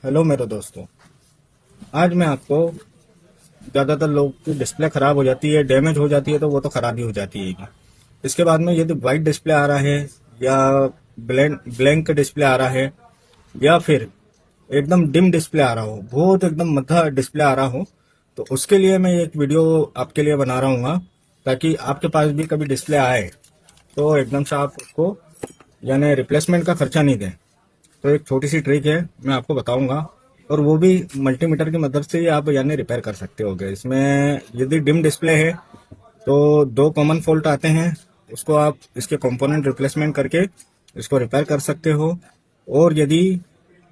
Hello मेरे दोस्तों। आज मैं आपको ज़्यादातर लोग की डिस्प्ले ख़राब हो जाती है, डैमेज हो जाती है, तो वो तो ख़राब ही हो जाती है। इसके बाद में यदि वाइट डिस्प्ले आ रहा है या ब्लैंक डिस्प्ले आ रहा है या फिर एकदम डिम डिस्प्ले आ रहा हो, बहुत एकदम मध्य डिस्प्ले आ रहा हो, तो उसके लिए मैं एक वीडियो आपके लिए बना रहा हूँ, ताकि आपके पास भी कभी डिस्प्ले आए तो एकदम से आप उसको यानी रिप्लेसमेंट का खर्चा नहीं दें। तो एक छोटी सी ट्रिक है, मैं आपको बताऊंगा, और वो भी मल्टीमीटर की मदद से ही आप यानी रिपेयर कर सकते होगे। इसमें यदि डिम डिस्प्ले है तो दो कॉमन फॉल्ट आते हैं, उसको आप इसके कंपोनेंट रिप्लेसमेंट करके इसको रिपेयर कर सकते हो। और यदि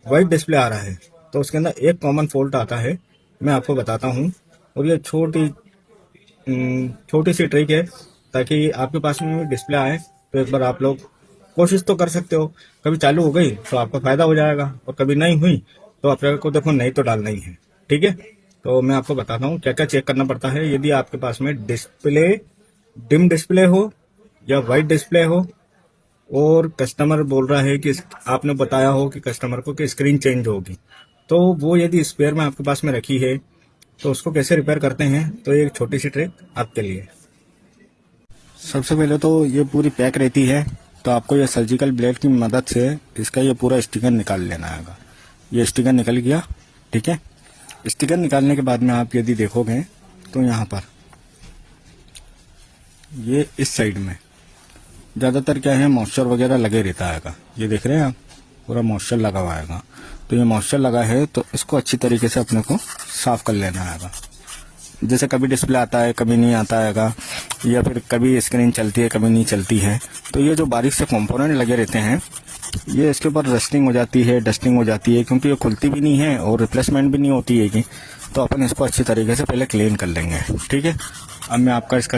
वाइट डिस्प्ले आ रहा है तो उसके अंदर एक कॉमन फॉल्ट आता है, मैं आपको बताता हूँ। और ये छोटी सी ट्रिक है, ताकि आपके पास में डिस्प्ले आए तो एक बार आप लोग कोशिश तो कर सकते हो। कभी चालू हो गई तो आपका फायदा हो जाएगा, और कभी नहीं हुई तो आपको देखो नहीं तो डालना ही है। ठीक है, तो मैं आपको बताता हूँ क्या क्या चेक करना पड़ता है यदि आपके पास में डिस्प्ले डिम डिस्प्ले हो या वाइट डिस्प्ले हो, और कस्टमर बोल रहा है कि आपने बताया हो कि कस्टमर को कि स्क्रीन चेंज होगी, तो वो यदि स्पेयर में आपके पास में रखी है तो उसको कैसे रिपेयर करते हैं, तो ये एक छोटी सी ट्रिक आपके लिए। सबसे पहले तो ये पूरी पैक रहती है, तो आपको ये सर्जिकल ब्लेड की मदद से इसका ये पूरा स्टिकर निकाल लेना है। ये स्टिकर निकल गया। ठीक है, स्टिकर निकालने के बाद में आप यदि देखोगे तो यहाँ पर ये इस साइड में ज़्यादातर क्या है, मॉइस्चर वगैरह लगे रहता है। ये देख रहे हैं आप, पूरा मॉइस्चर लगा हुआ है। तो ये मॉइस्चर लगा है तो इसको अच्छी तरीके से अपने को साफ कर लेना है। जैसे कभी डिस्प्ले आता है कभी नहीं आता है, या फिर कभी स्क्रीन चलती है कभी नहीं चलती है, तो ये जो बारीक से कंपोनेंट लगे रहते हैं ये इसके ऊपर रस्टिंग हो जाती है, डस्टिंग हो जाती है, क्योंकि ये खुलती भी नहीं है और रिप्लेसमेंट भी नहीं होती है कि। तो अपन इसको अच्छी तरीके से पहले क्लीन कर लेंगे। ठीक है, अब मैं आपका इसका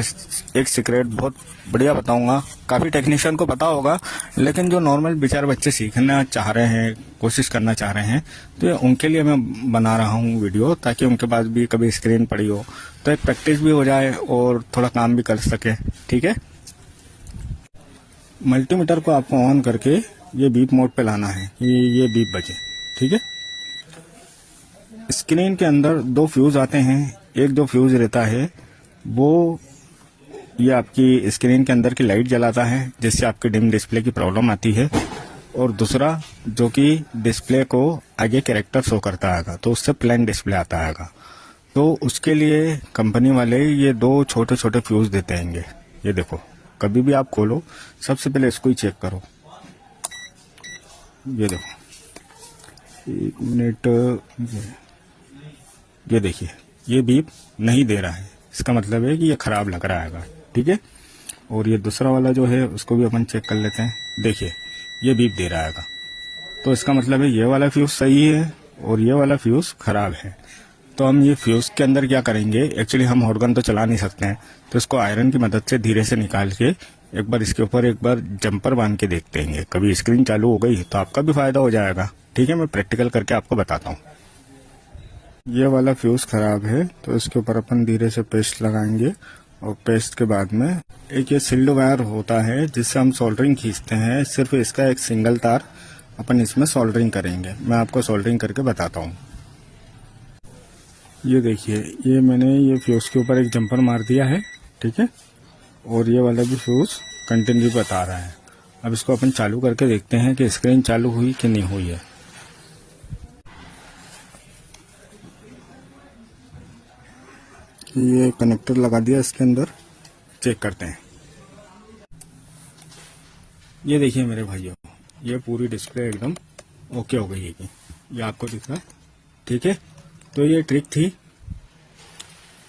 एक सीक्रेट बहुत बढ़िया बताऊंगा। काफ़ी टेक्नीशियन को पता होगा, लेकिन जो नॉर्मल बेचारे बच्चे सीखना चाह रहे हैं, कोशिश करना चाह रहे हैं, तो ये उनके लिए मैं बना रहा हूँ वीडियो, ताकि उनके पास भी कभी स्क्रीन पड़ी हो तो एक प्रैक्टिस भी हो जाए और थोड़ा काम भी कर सके। ठीक है, मल्टीमीटर को आपको ऑन करके ये बीप मोड पे लाना है कि ये बीप बजे। ठीक है, स्क्रीन के अंदर दो फ्यूज आते हैं। एक जो फ्यूज रहता है वो ये आपकी स्क्रीन के अंदर की लाइट जलाता है, जिससे आपकी डिम डिस्प्ले की प्रॉब्लम आती है। और दूसरा जो कि डिस्प्ले को आगे कैरेक्टर शो करता है, तो उससे प्लेन डिस्प्ले आता है। तो उसके लिए कंपनी वाले ये दो छोटे छोटे फ्यूज देते हैं। ये देखो, कभी भी आप खोलो सबसे पहले इसको ही चेक करो। ये देखो, एक मिनट, ये देखिए, ये बीप नहीं दे रहा है, इसका मतलब है कि ये खराब लग रहा है। ठीक है, और ये दूसरा वाला जो है उसको भी अपन चेक कर लेते हैं। देखिए, ये बीप दे रहा है, तो इसका मतलब है ये वाला फ्यूज सही है और ये वाला फ्यूज खराब है। तो हम ये फ्यूज के अंदर क्या करेंगे, एक्चुअली हम हॉट गन तो चला नहीं सकते हैं, तो इसको आयरन की मदद से धीरे से निकाल के एक बार इसके ऊपर एक बार जंपर बांध के देखते हैं। कभी स्क्रीन चालू हो गई तो आपका भी फायदा हो जाएगा। ठीक है, मैं प्रैक्टिकल करके आपको बताता हूँ। ये वाला फ्यूज खराब है, तो इसके ऊपर अपन धीरे से पेस्ट लगाएंगे, और पेस्ट के बाद में एक ये सिल्ड वायर होता है जिससे हम सोल्डरिंग खींचते हैं। सिर्फ इसका एक सिंगल तार अपन इसमें सोल्डरिंग करेंगे। मैं आपको सोल्डरिंग करके बताता हूँ। ये देखिए, ये मैंने ये फ्यूज के ऊपर एक जंपर मार दिया है। ठीक है, और ये वाला भी फ्यूज कंटिन्यू बता रहा है। अब इसको अपन चालू करके देखते हैं कि स्क्रीन चालू हुई कि नहीं हुई है। ये कनेक्टर लगा दिया इसके अंदर, चेक करते हैं। ये देखिए मेरे भाइयों, ये पूरी डिस्प्ले एकदम ओके हो गई है। ये आपको दिख रहा है। ठीक है, तो ये ट्रिक थी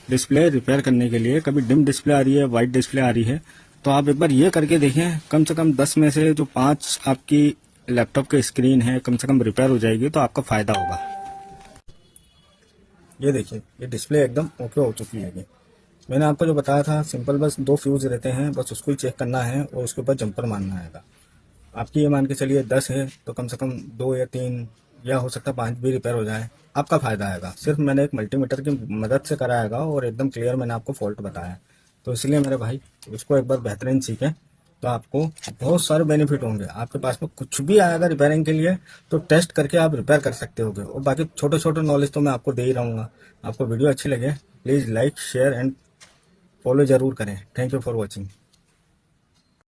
डिस्प्ले रिपेयर करने के लिए। कभी डिम डिस्प्ले आ रही है, वाइट डिस्प्ले आ रही है, तो आप एक बार ये करके देखें। कम से कम 10 में से जो 5 आपकी लैपटॉप की स्क्रीन है कम से कम रिपेयर हो जाएगी, तो आपका फायदा होगा। ये देखिए, ये डिस्प्ले एकदम ओके हो चुकी है। मैंने आपको जो बताया था सिंपल, बस दो फ्यूज रहते हैं, बस उसको ही चेक करना है और उसके ऊपर जंपर मारना है। आपकी ये मान के चलिए 10 है, तो कम से कम 2 या 3 या हो सकता है 5 भी रिपेयर हो जाए, आपका फायदा आएगा। सिर्फ मैंने एक मल्टीमीटर की मदद से कराएगा और एकदम क्लियर मैंने आपको फॉल्ट बताया। तो इसलिए मेरे भाई इसको एक बार बेहतरीन सीखें। तो आपको बहुत सारे बेनिफिट होंगे। आपके पास में कुछ भी आएगा रिपेयरिंग के लिए तो टेस्ट करके आप रिपेयर कर सकते होगे। और बाकी छोटे छोटे नॉलेज तो मैं आपको दे ही रहूँगा। आपको वीडियो अच्छी लगे please like share and follow जरूर करें। Thank you for watching.